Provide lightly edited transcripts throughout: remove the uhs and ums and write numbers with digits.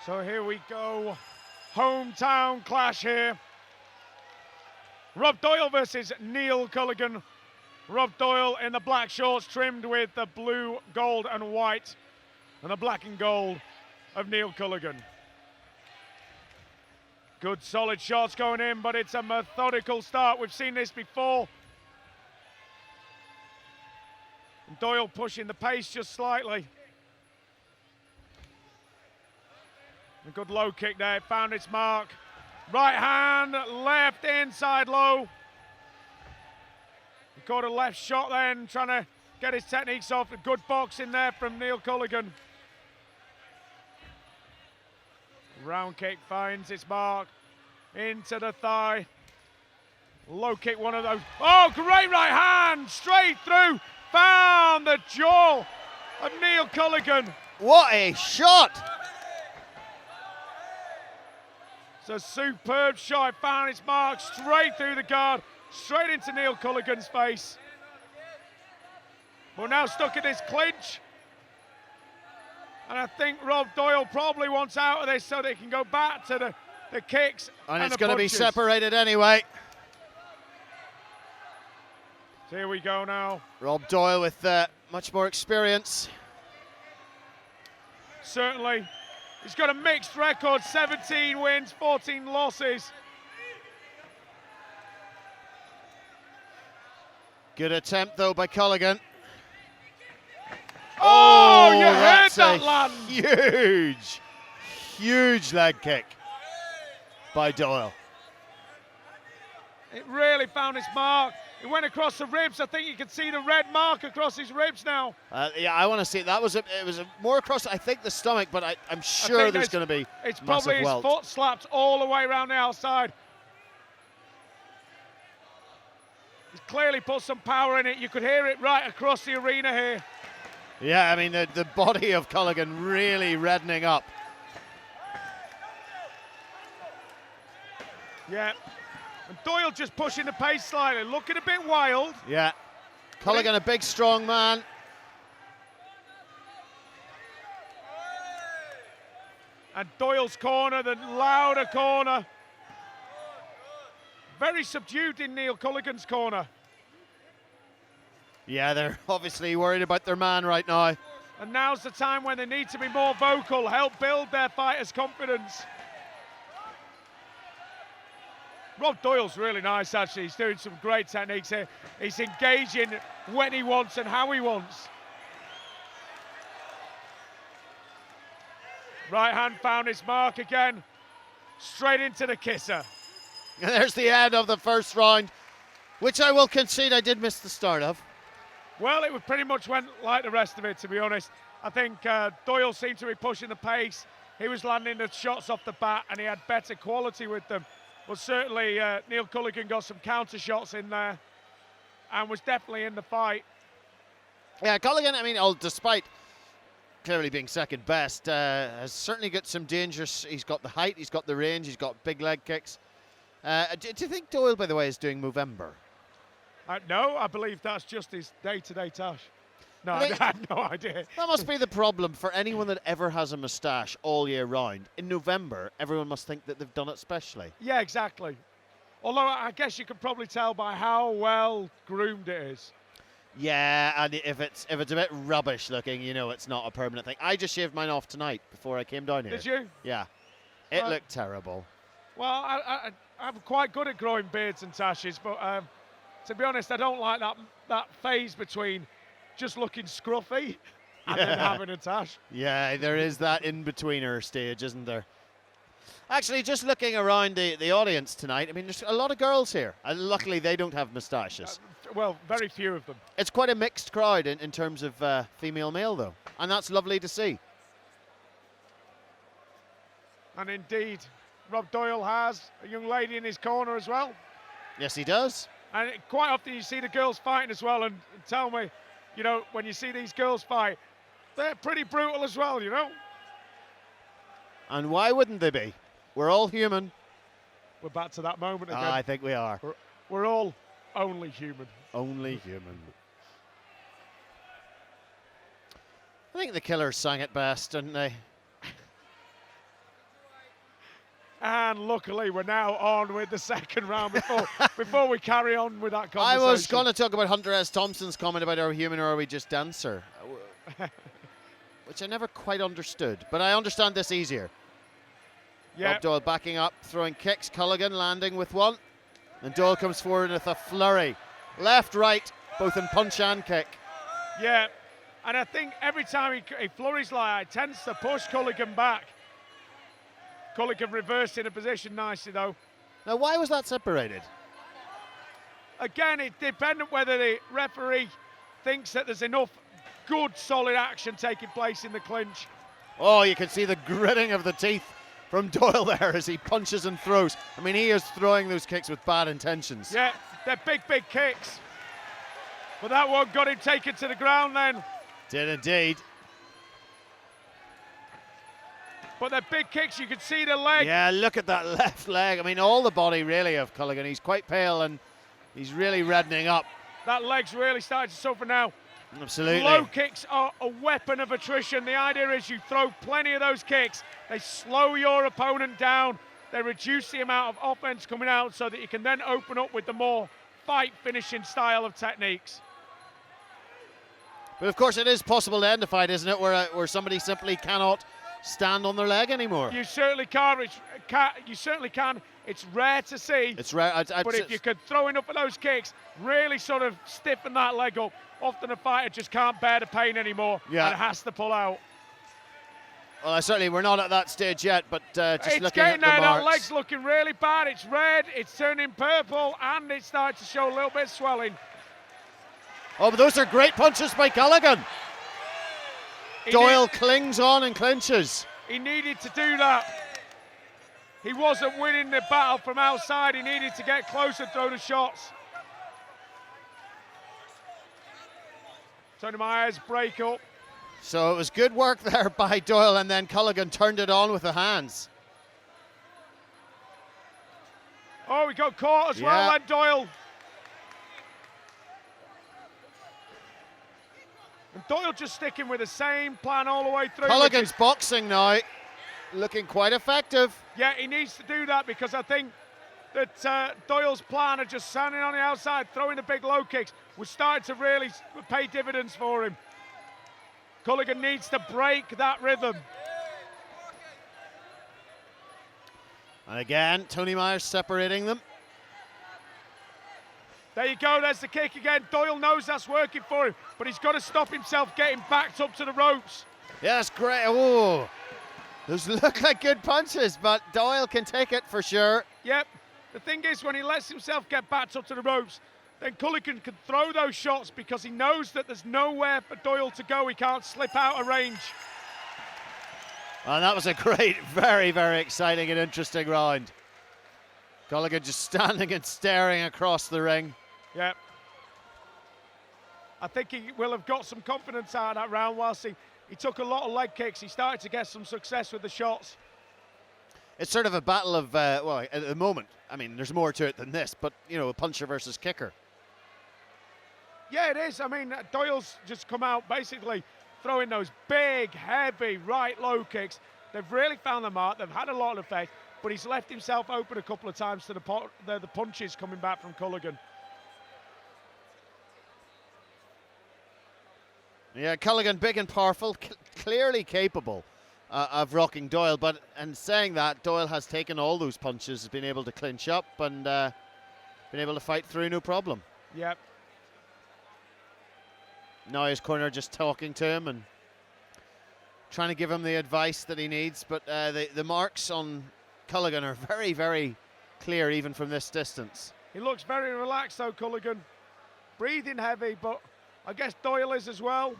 So here we go. Hometown clash here. Rob Doyle versus Neill Culligan. Rob Doyle in the black shorts trimmed with the blue, gold and white, and the black and gold of Neill Culligan. Good solid shots going in, but it's a methodical start. We've seen this before. And Doyle pushing the pace just slightly. A good low kick there, it found its mark. Right hand, left inside low. He caught a left shot then, trying to get his techniques off. A good boxing there from Neill Culligan. Round kick finds its mark into the thigh. Low kick, one of those. Oh, great right hand, straight through. Found the jaw of Neill Culligan. What a shot! It's a superb shot. It found its mark straight through the guard, straight into Neill Culligan's face. We're now stuck in this clinch. And I think Rob Doyle probably wants out of this so they can go back to the kicks. And it's the going to be punches. separated anyway. So here we go now. Rob Doyle with much more experience. Certainly. He's got a mixed record, 17 wins, 14 losses. Good attempt though by Culligan. Oh, you heard that's that a land. Huge leg kick by Doyle. It really found its mark. It went across the ribs. I think you can see the red mark across his ribs now. Yeah, I want to see it. It was more across, I think, the stomach, but I'm sure there's going to be it's probably his welt. foot slapped all the way around the outside. He's clearly put some power in it. You could hear it right across the arena here. Yeah, I mean, the body of Culligan really reddening up. Yeah. And Doyle just pushing the pace slightly, looking a bit wild. Yeah. Culligan, a big, strong man. And Doyle's corner, the louder corner. Very subdued in Neill Culligan's corner. Yeah, they're obviously worried about their man right now. And now's the time when they need to be more vocal, help build their fighters' confidence. Rob Doyle's really nice, actually. He's doing some great techniques here. He's engaging when he wants and how he wants. Right hand found its mark again. Straight into the kisser. And there's the end of the first round, which I will concede I did miss the start of. Well, it pretty much went like the rest of it, to be honest. I think Doyle seemed to be pushing the pace. He was landing the shots off the bat, and he had better quality with them. But certainly, Neill Culligan got some counter shots in there and was definitely in the fight. Yeah, Culligan, I mean, despite clearly being second best, has certainly got some dangers. He's got the height, he's got the range, he's got big leg kicks. Do you think Doyle, by the way, is doing Movember? No, I believe that's just his day-to-day task. No, I had no idea. That must be the problem for anyone that ever has a moustache all year round. In November, everyone must think that they've done it specially. Yeah, exactly. Although I guess you could probably tell by how well groomed it is. Yeah, and if it's a bit rubbish looking, you know it's not a permanent thing. I just shaved mine off tonight before I came down here. Did you? Yeah. It looked terrible. Well, I'm quite good at growing beards and tashes, but to be honest, I don't like that phase between just looking scruffy and then having a tash. Yeah, there is that in-betweener stage, isn't there? Actually, just looking around the audience tonight, I mean, there's a lot of girls here. And luckily, they don't have moustaches. Well, very few of them. It's quite a mixed crowd in terms of female-male, though. And that's lovely to see. And indeed, Rob Doyle has a young lady in his corner as well. Yes, he does. And quite often you see the girls fighting as well, and tell me, you know, when you see these girls fight, they're pretty brutal as well, you know. And why wouldn't they be? We're all human. We're back to that moment again. I think we are. We're all only human. Only human. I think the Killers sang it best, didn't they? And luckily, we're now on with the second round before we carry on with that I conversation. was going to talk about Hunter S. Thompson's comment about are we human or are we just dancer? Which I never quite understood, but I understand this easier. Yeah. Rob Doyle backing up, throwing kicks. Culligan landing with one. And Doyle comes forward with a flurry. Left, right, both in punch and kick. Yeah, and I think every time he flurries like that, it tends to push Culligan back. Culligan reversed in a position nicely, though. Now, why was that separated? Again, it depends whether the referee thinks that there's enough good, solid action taking place in the clinch. Oh, you can see the gritting of the teeth from Doyle there as he punches and throws. I mean, he is throwing those kicks with bad intentions. Yeah, they're big, big kicks. But that one got him taken to the ground then. Did indeed. But they're big kicks, you can see the leg. Yeah, look at that left leg. I mean, all the body really of Culligan. He's quite pale and he's really reddening up. That leg's really starting to suffer now. Absolutely. Low kicks are a weapon of attrition. The idea is you throw plenty of those kicks. They slow your opponent down. They reduce the amount of offense coming out so that you can then open up with the more fight finishing style of techniques. But of course, it is possible to end a fight, isn't it? Where somebody simply cannot stand on their leg anymore. You certainly can. You certainly can. It's rare to see. It's rare. But if you could throw enough of those kicks, really sort of stiffen that leg up, often a fighter just can't bear the pain anymore and has to pull out. Well, certainly we're not at that stage yet, but just it's looking at getting the there. marks. That leg's looking really bad. It's red. It's turning purple, and it's starting to show a little bit of swelling. Oh, but those are great punches by Culligan. Doyle clings on and clinches. He needed to do that. He wasn't winning the battle from outside. He needed to get close and throw the shots. Tony Myers break up. So it was good work there by Doyle, and then Culligan turned it on with the hands. Oh, he got caught as well then, Doyle. And Doyle just sticking with the same plan all the way through. Culligan's boxing now, looking quite effective. Yeah, he needs to do that because I think that Doyle's plan of just standing on the outside, throwing the big low kicks, was starting to really pay dividends for him. Culligan needs to break that rhythm. And again, Tony Myers separating them. There you go, there's the kick again. Doyle knows that's working for him, but he's got to stop himself getting backed up to the ropes. Yeah, that's great. Oh, those look like good punches, but Doyle can take it for sure. Yep. The thing is, when he lets himself get backed up to the ropes, then Culligan can throw those shots because he knows that there's nowhere for Doyle to go. He can't slip out of range. And that was a great, very, very exciting and interesting round. Culligan just standing and staring across the ring. Yep. I think he will have got some confidence out of that round whilst he took a lot of leg kicks. He started to get some success with the shots. It's sort of a battle of, well, at the moment, I mean, there's more to it than this, but, you know, a puncher versus kicker. Yeah, it is. I mean, Doyle's just come out basically throwing those big, heavy, right low kicks. They've really found the mark. They've had a lot of effect, but he's left himself open a couple of times to the punches coming back from Culligan. Yeah, Culligan big and powerful, clearly capable of rocking Doyle, but in saying that, Doyle has taken all those punches, has been able to clinch up and been able to fight through no problem. Yep. Now his corner just talking to him and trying to give him the advice that he needs, but the marks on Culligan are very, very clear even from this distance. He looks very relaxed though, Culligan. Breathing heavy, but I guess Doyle is as well.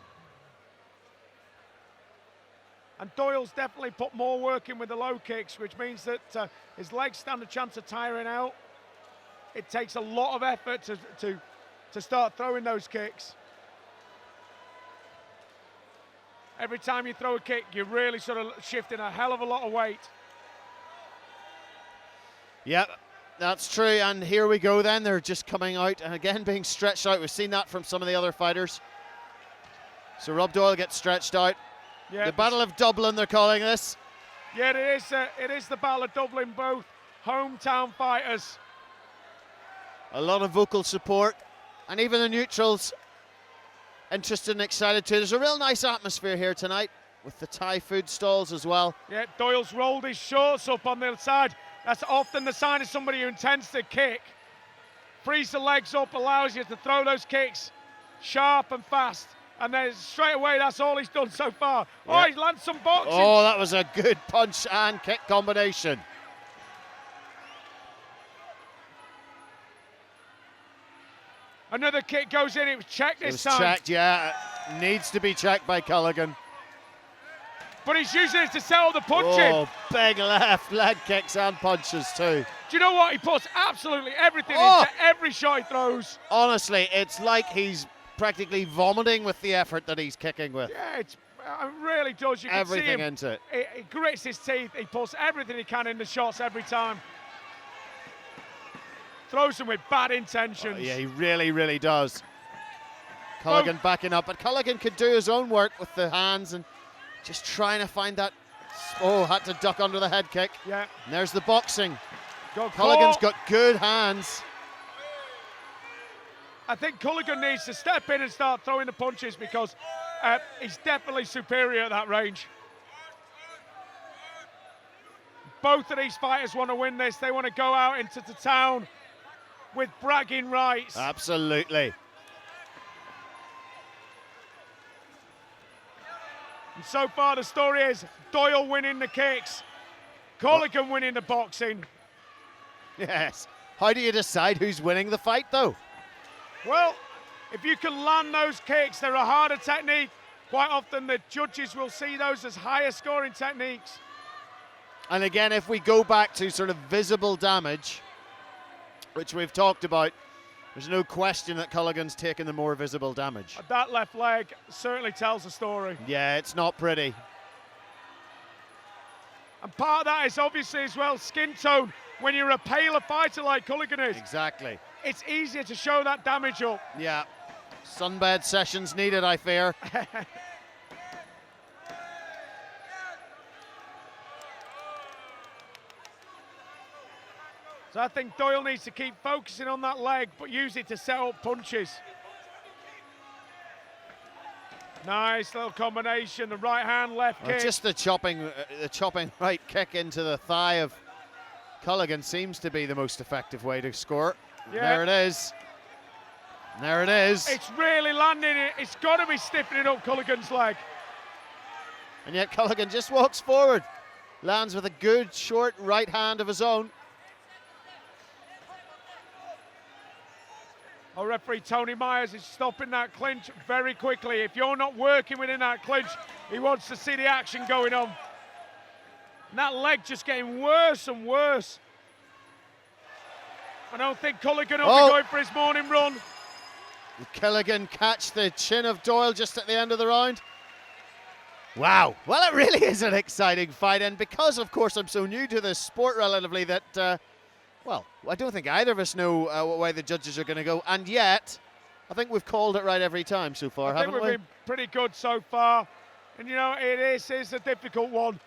And Doyle's definitely put more work in with the low kicks, which means that his legs stand a chance of tiring out. It takes a lot of effort to start throwing those kicks. Every time you throw a kick, you're really sort of shifting a hell of a lot of weight. Yep, that's true. And here we go then. They're just coming out and again being stretched out. We've seen that from some of the other fighters. So Rob Doyle gets stretched out. Yeah, the Battle of Dublin, they're calling this. Yeah, it is the Battle of Dublin, both hometown fighters. A lot of vocal support, and even the neutrals interested and excited too. There's a real nice atmosphere here tonight with the Thai food stalls as well. Yeah, Doyle's rolled his shorts up on the side. That's often the sign of somebody who intends to kick. Frees the legs up, allows you to throw those kicks sharp and fast. And then straight away, that's all he's done so far. Yeah. Oh, he's landed some boxing. Oh, that was a good punch and kick combination. Another kick goes in. It was checked this time. Checked, yeah. Needs to be checked by Culligan. But he's using it to settle the punching. Oh, big left leg kicks and punches too. Do you know what? He puts absolutely everything into every shot he throws. Honestly, it's like he's practically vomiting with the effort that he's kicking with. Yeah, it really does. You can Everything see him. into it. He grits his teeth. He puts everything he can in the shots every time. Throws them with bad intentions. Oh, yeah, he really, really does. Culligan backing up, but Culligan could do his own work with the hands and just trying to find that. Oh, had to duck under the head kick. Yeah. And there's the boxing. Got Culligan's caught. got good hands. I think Culligan needs to step in and start throwing the punches because he's definitely superior at that range. Both of these fighters want to win this. They want to go out into the town with bragging rights. Absolutely. And so far the story is Doyle winning the kicks, Culligan winning the boxing. Yes. How do you decide who's winning the fight though? Well, if you can land those kicks, they're a harder technique. Quite often the judges will see those as higher scoring techniques. And again, if we go back to sort of visible damage, which we've talked about, there's no question that Culligan's taken the more visible damage. That left leg certainly tells a story. Yeah, it's not pretty. And part of that is obviously as well skin tone. When you're a paler fighter like Culligan is, Exactly. it's easier to show that damage up. Yeah. Sunbed sessions needed, I fear. So I think Doyle needs to keep focusing on that leg, but use it to set up punches. Nice little combination, the right hand, left kick. Just the chopping right kick into the thigh of Culligan seems to be the most effective way to score. Yeah. There it is. There it is. It's really landing it. It's got to be stiffening up Culligan's leg. And yet Culligan just walks forward. Lands with a good short right hand of his own. Our referee Tony Myers is stopping that clinch very quickly. If you're not working within that clinch, he wants to see the action going on. And that leg just getting worse and worse. I don't think Culligan will be going for his morning run. Culligan catch the chin of Doyle just at the end of the round. Wow. Well, it really is an exciting fight. And because, of course, I'm so new to this sport relatively that, well, I don't think either of us know what way the judges are going to go. And yet, I think we've called it right every time so far, haven't we? I think we've been pretty good so far. And, you know, it is a difficult one.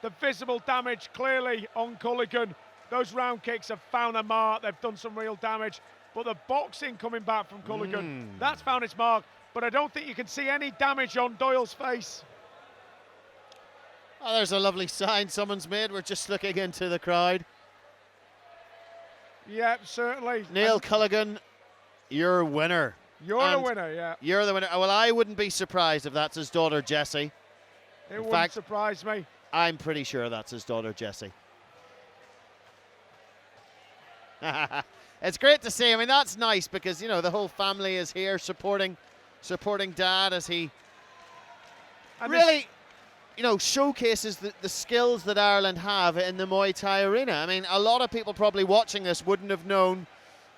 The visible damage clearly on Culligan. Those round kicks have found a mark. They've done some real damage. But the boxing coming back from Culligan, that's found its mark. But I don't think you can see any damage on Doyle's face. Oh, there's a lovely sign someone's made. We're just looking into the crowd. Yep, certainly. Neill Culligan, you're winner. You're the winner, yeah. You're the winner. Well, I wouldn't be surprised if that's his daughter, Jessie. It wouldn't surprise me. I'm pretty sure that's his daughter, Jessie. It's great to see. I mean, that's nice because, you know, the whole family is here supporting Dad as he really, you know, showcases the skills that Ireland have in the Muay Thai arena. I mean, a lot of people probably watching this wouldn't have known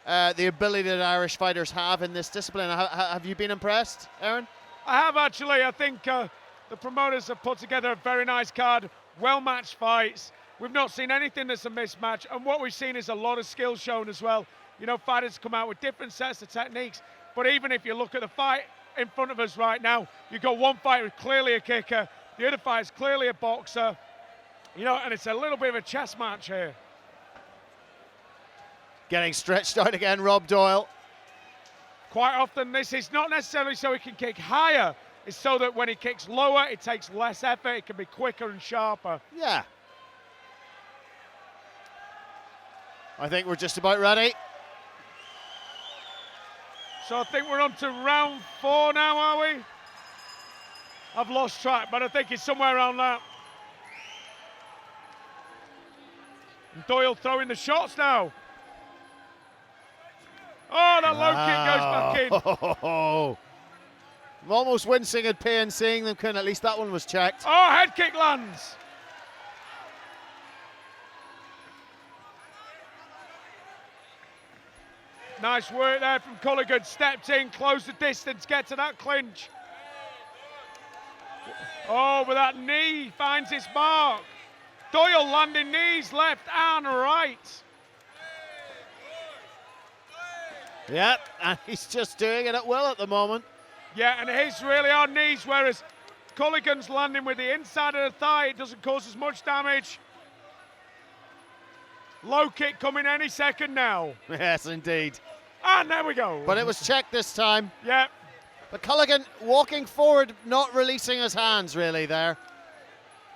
the ability that Irish fighters have in this discipline. Have you been impressed, Aaron? I have actually. I think the promoters have put together a very nice card, well-matched fights. We've not seen anything that's a mismatch, and what we've seen is a lot of skill shown as well. You know, fighters come out with different sets of techniques, but even if you look at the fight in front of us right now, you've got one fighter who's clearly a kicker, the other fighter is clearly a boxer. You know, and it's a little bit of a chess match here. Getting stretched out again, Rob Doyle. Quite often this is not necessarily so he can kick higher, it's so that when he kicks lower, it takes less effort, it can be quicker and sharper. Yeah. I think we're just about ready. So I think we're on to round 4 now, are we? I've lost track, but I think it's somewhere around that. And Doyle throwing the shots now. Oh, that low kick goes back in. Oh, I'm almost wincing at pain seeing them, at least that one was checked. Oh, head kick lands. Nice work there from Culligan. Stepped in, closed the distance, get to that clinch. Oh, with that knee, finds its mark. Doyle landing knees left and right. Yeah, and he's just doing it at will at the moment. Yeah, and his really are knees, whereas Culligan's landing with the inside of the thigh. It doesn't cause as much damage. Low kick coming any second now. Yes, indeed. And there we go. But it was checked this time. Yeah. But Culligan walking forward, not releasing his hands really there.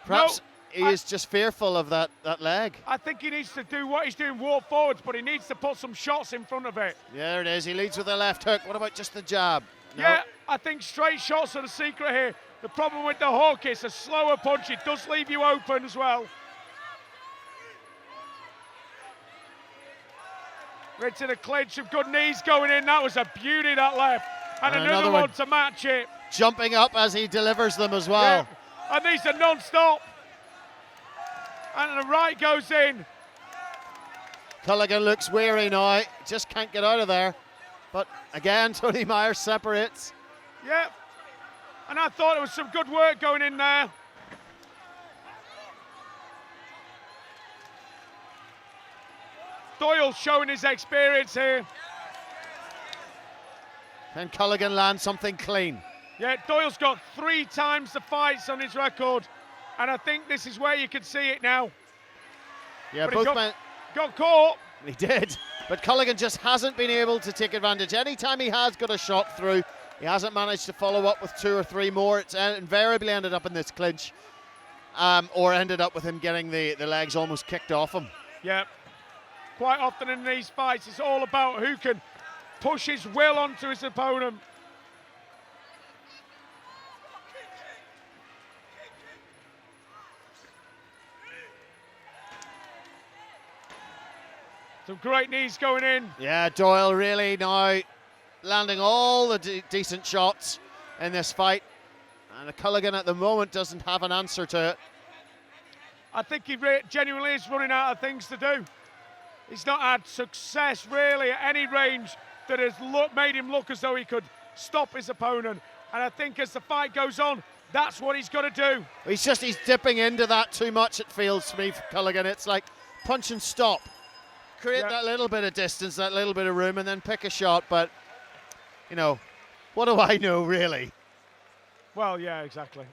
Perhaps he is just fearful of that leg. I think he needs to do what he's doing, walk forwards, but he needs to put some shots in front of it. Yeah, there it is. He leads with the left hook. What about just the jab? No. Yeah, I think straight shots are the secret here. The problem with the hook is a slower punch. It does leave you open as well. Right to the clinch, some good knees going in. That was a beauty, that left. And another one to match it. Jumping up as he delivers them as well. Yeah. And these are non-stop. And the right goes in. Culligan looks weary now. Just can't get out of there. But again, Tony Myers separates. Yeah. And I thought it was some good work going in there. Doyle showing his experience here. And Culligan lands something clean. Yeah, Doyle's got 3 times the fights on his record. And I think this is where you can see it now. Yeah, but both men got caught. He did. But Culligan just hasn't been able to take advantage. Anytime he has got a shot through, he hasn't managed to follow up with 2 or 3 more. It's invariably ended up in this clinch. Or ended up with him getting the legs almost kicked off him. Yeah. Quite often in these fights, it's all about who can push his will onto his opponent. Some great knees going in. Yeah, Doyle really now landing all the decent shots in this fight. And Culligan at the moment doesn't have an answer to it. I think he genuinely is running out of things to do. He's not had success really at any range that has made him look as though he could stop his opponent. And I think as the fight goes on, that's what he's got to do. He's dipping into that too much, it feels to me, for Culligan. It's like punch and stop. Create that little bit of distance, that little bit of room, and then pick a shot. But, you know, what do I know, really? Well, yeah, exactly.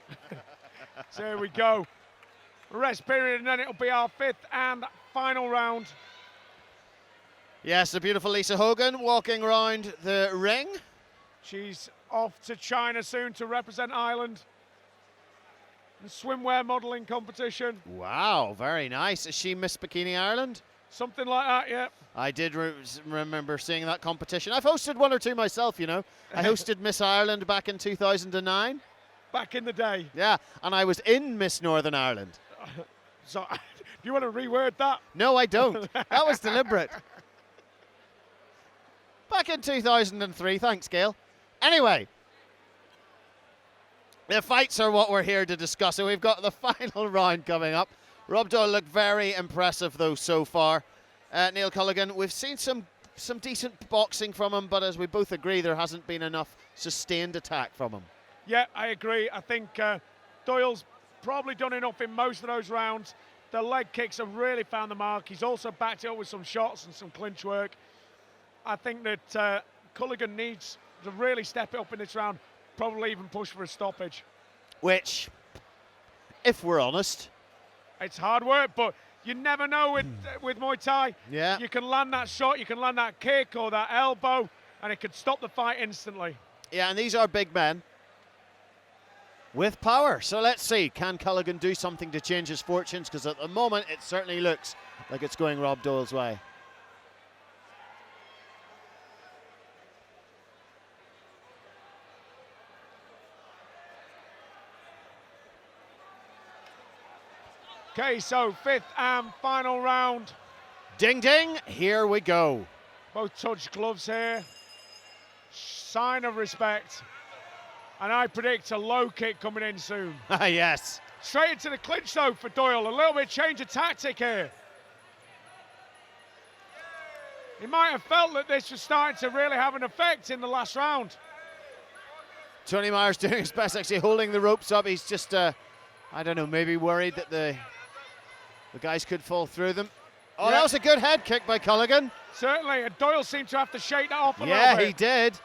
So here we go. Rest period, and then it'll be our 5th and final round. Yes, the beautiful Lisa Hogan walking around the ring. She's off to China soon to represent Ireland in swimwear modelling competition. Wow, very nice. Is she Miss Bikini Ireland? Something like that, yeah. I did remember seeing that competition. I've hosted 1 or 2 myself, you know. I hosted Miss Ireland back in 2009. Back in the day. Yeah, and I was in Miss Northern Ireland. So, do you want to reword that? No, I don't. That was deliberate. Back in 2003, thanks, Gail. Anyway, the fights are what we're here to discuss, and we've got the final round coming up. Rob Doyle looked very impressive, though, so far. Neill Culligan, we've seen some decent boxing from him, but as we both agree, there hasn't been enough sustained attack from him. Yeah, I agree. I think Doyle's probably done enough in most of those rounds. The leg kicks have really found the mark. He's also backed it up with some shots and some clinch work. I think that Culligan needs to really step it up in this round, probably even push for a stoppage. Which, if we're honest, It's hard work, but you never know with Muay Thai. Yeah. You can land that shot, you can land that kick or that elbow, and it could stop the fight instantly. Yeah, and these are big men with power. So let's see, can Culligan do something to change his fortunes? Because at the moment, it certainly looks like it's going Rob Doyle's way. Okay, so 5th and final round. Ding, ding, here we go. Both touch gloves here. Sign of respect. And I predict a low kick coming in soon. Yes. Straight into the clinch though for Doyle. A little bit change of tactic here. He might have felt that this was starting to really have an effect in the last round. Tony Myers doing his best, actually holding the ropes up. He's just, I don't know, maybe worried that the guys could fall through them. Oh, yeah. That was a good head kick by Culligan. Certainly, and Doyle seemed to have to shake that off a little Yeah, bit. he did.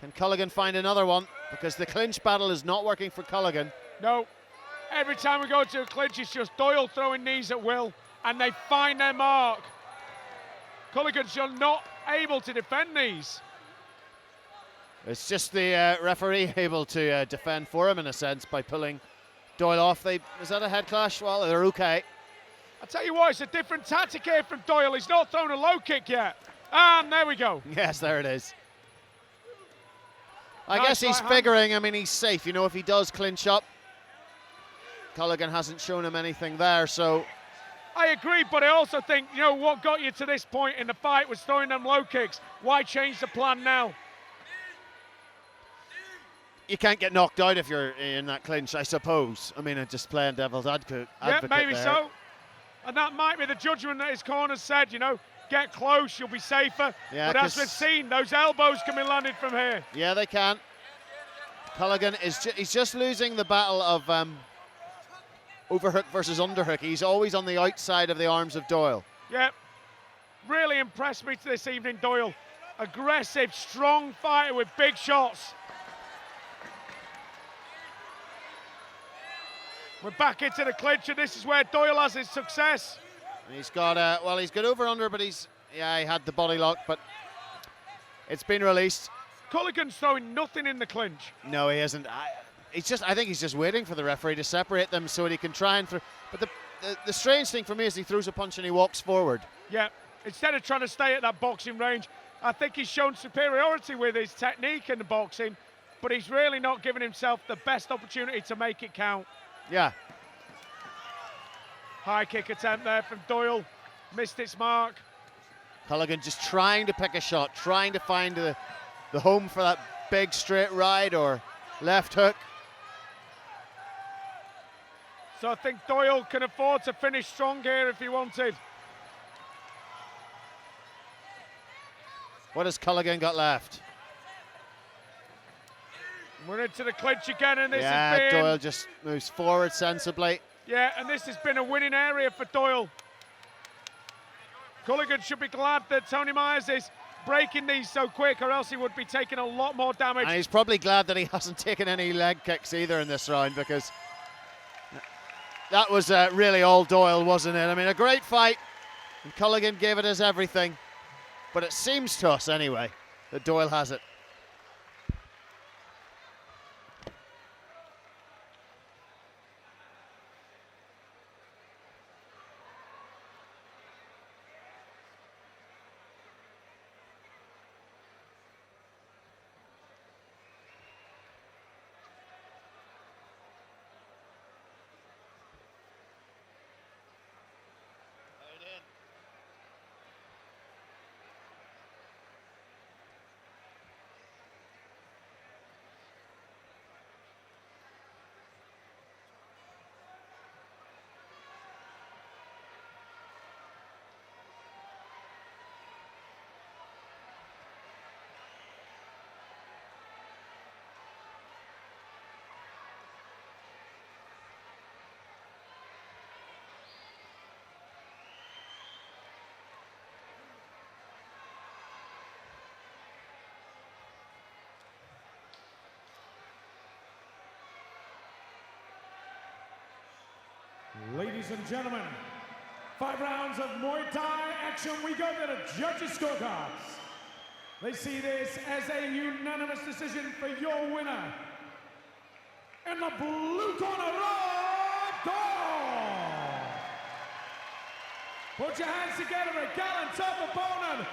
Can Culligan find another one? Because the clinch battle is not working for Culligan. No. Every time we go to a clinch, it's just Doyle throwing knees at will, and they find their mark. Culligan's just not able to defend these. It's just the referee able to defend for him in a sense by pulling Doyle off. Is that a head clash? Well, they're okay. I tell you what, it's a different tactic here from Doyle. He's not thrown a low kick yet. And there we go. Yes, there it is. I Nice guess he's right hand. figuring, I mean, he's safe. You know, if he does clinch up, Culligan hasn't shown him anything there, so... I agree, but I also think, you know, what got you to this point in the fight was throwing them low kicks. Why change the plan now? You can't get knocked out if you're in that clinch, I suppose. I mean, I'm just playing devil's advocate Yeah, maybe there. so. And that might be the judgment that his corner said, you know, get close, you'll be safer. Yeah, but as we've seen, those elbows can be landed from here. Yeah, they can. Culligan he's just losing the battle of overhook versus underhook. He's always on the outside of the arms of Doyle. Yep. Really impressed me this evening, Doyle. Aggressive, strong fighter with big shots. We're back into the clinch, and this is where Doyle has his success. He's got he's got over under, but he had the body lock, but it's been released. Culligan's throwing nothing in the clinch. No, he isn't. I think he's just waiting for the referee to separate them so that he can try and throw. But the strange thing for me is he throws a punch and he walks forward. Yeah, instead of trying to stay at that boxing range, I think he's shown superiority with his technique in the boxing, but he's really not giving himself the best opportunity to make it count. Yeah. High kick attempt there from Doyle. Missed its mark. Culligan just trying to pick a shot, trying to find the home for that big straight right or left hook. So I think Doyle can afford to finish strong here if he wanted. What has Culligan got left? We're into the clinch again, and this has Yeah, been... Doyle just moves forward sensibly. Yeah, and this has been a winning area for Doyle. Culligan should be glad that Tony Myers is breaking these so quick, or else he would be taking a lot more damage. And he's probably glad that he hasn't taken any leg kicks either in this round, because that was really all Doyle, wasn't it? I mean, a great fight, and Culligan gave it his everything, but it seems to us anyway that Doyle has it. Ladies and gentlemen, 5 rounds of Muay Thai action. We go to the judges' scorecards. They see this as a unanimous decision for your winner. In the blue corner, Doyle. Put your hands together, a gallant top opponent.